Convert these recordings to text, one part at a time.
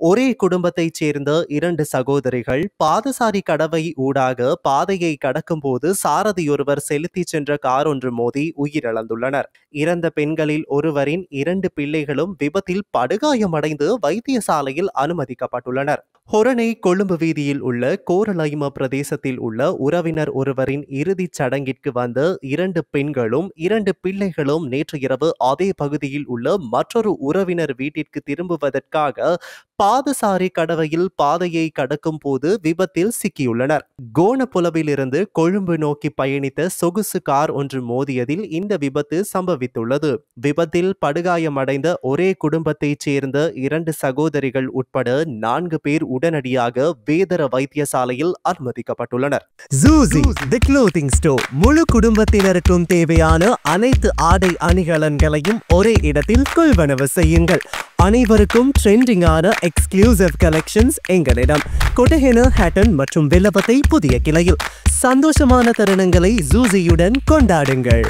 ஒரே குடும்பத்தைச் சேர்ந்த இரண்டு சகோதரிகள் பாதசாரி கடவை ஊடாக பாதையை கடக்கும்போது சாரதியொருவர் செலுத்திச் சென்ற கார் ஒன்று மோதி உயிரிழந்துள்ளனர். இறந்த பெண்களில் ஒருவரின் இரண்டு பிள்ளைகளும் விபத்தில் படுகாயமடைந்து வைத்தியசாலையில் அனுமதிக்கப்பட்டுள்ளனர். ஹொரணை கொழும்பு வீதியில் உள்ள கோரலைம பிரதேசத்தில் உள்ள உறவினர் ஒருவரின் இறுதிச் சடங்கிற்கு வந்த இரண்டு பெண்களும் இரண்டு பிள்ளைகளும் நேற்று இரவு அதே பகுதியில் உள்ள மற்றொரு உறவினர் வீட்டிற்கு திரும்புவதற்காக பாதசாரி கடவையில் பாதையை கடக்கும் போது விபத்தில் சிக்கியுள்ளனர். கோணப்புலவிலிருந்து கொழும்பு நோக்கி பயணித்த சொகுசு கார் ஒன்று மோதியதில் இந்த விபத்து சம்பவித்துள்ளது. விபத்தில் படுகாயமடைந்த ஒரே குடும்பத்தைச் சேர்ந்த இரண்டு சகோதரிகள் உட்பட 4 பேர் உடனடியாக வேதர வைத்தியசாலையில் அனுமதிக்கப்பட்டுள்ளனர். ஜூசி தி க்ளோத்திங் ஸ்டோர் முழு குடும்பத்தினருக்கும் தேவையான அனைத்து ஆடை அணிகலன்களையும் ஒரே இடத்தில் கொள்வனவு செய்யுங்கள். அனைவருக்கும் ட்ரெண்டிங்கான எக்ஸ்க்ளூசிவ் கலெக்ஷன்ஸ் எங்களிடம். கொட்டஹென, ஹேட்டன் மற்றும் வெள்ளவத்தை புதிய கிளையில். சந்தோஷமான தருணங்களை ஜூசியுடன் கொண்டாடுங்கள்.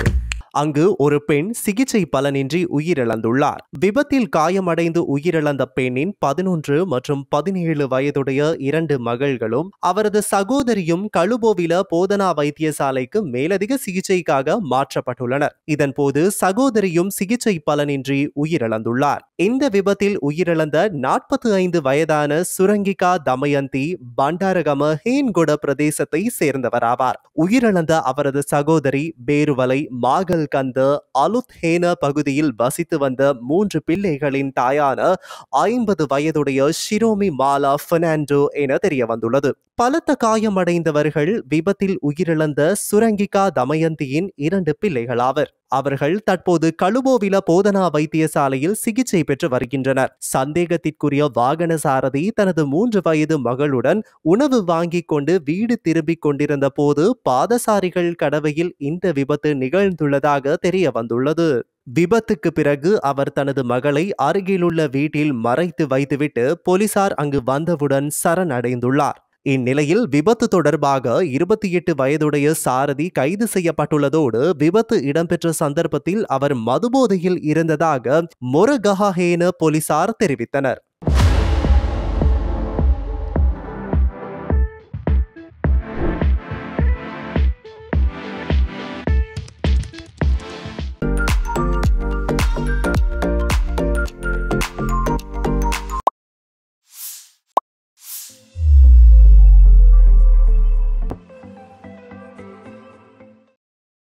அங்கு ஒரு பெண் சிகிச்சை பலனின்றி உயிரிழந்துள்ளார். விபத்தில் காயமடைந்து உயிரிழந்த பெண்ணின் 11 மற்றும் 17 வயதுடைய 2 மகள்களும் அவரது சகோதரியும் கழுபோவில போதனா வைத்தியசாலைக்கு மேலதிக சிகிச்சைக்காக மாற்றப்பட்டுள்ளனர். இதன்போது சகோதரியும் சிகிச்சை பலனின்றி உயிரிழந்துள்ளார். இந்த விபத்தில் உயிரிழந்த 45 வயதான சுரங்கிகா தமயந்தி பண்டாரகம ஹேன்கொட பிரதேசத்தை சேர்ந்தவராவார். உயிரிழந்த அவரது சகோதரி பேருவலை மாகல் கந்த அலுத் ஹேன பகுதியில் வசித்து வந்த 3 பிள்ளைகளின் தாயான 50 வயதுடைய ஷிரோமி மாலா பெர்னாண்டோ என தெரிய வந்துள்ளது. பலத்த காயமடைந்தவர்கள் விபத்தில் உயிரிழந்த சுரங்கிகா தமயந்தியின் 2 பிள்ளைகளாவர். அவர்கள் தற்போது கழுபோவில போதனா வைத்தியசாலையில் சிகிச்சை பெற்று வருகின்றனர். சந்தேகத்திற்குரிய வாகன சாரதி தனது 3 வயது மகளுடன் உணவு வாங்கிக் கொண்டு வீடு திரும்பிக் கொண்டிருந்த போது பாதசாரிகள் கடவையில் இந்த விபத்து நிகழ்ந்துள்ளதாக தெரிய வந்துள்ளது. விபத்துக்கு பிறகு அவர் தனது மகளை அருகிலுள்ள வீட்டில் மறைத்து வைத்துவிட்டு போலீசார் அங்கு வந்தவுடன் சரணடைந்துள்ளார். இந்நிலையில் விபத்து தொடர்பாக 28 வயதுடைய சாரதி கைது செய்யப்பட்டுள்ளதோடு விபத்து இடம்பெற்ற சந்தர்ப்பத்தில் அவர் மதுபோதையில் இருந்ததாக மொரகஹேன போலீசார் தெரிவித்தனர்.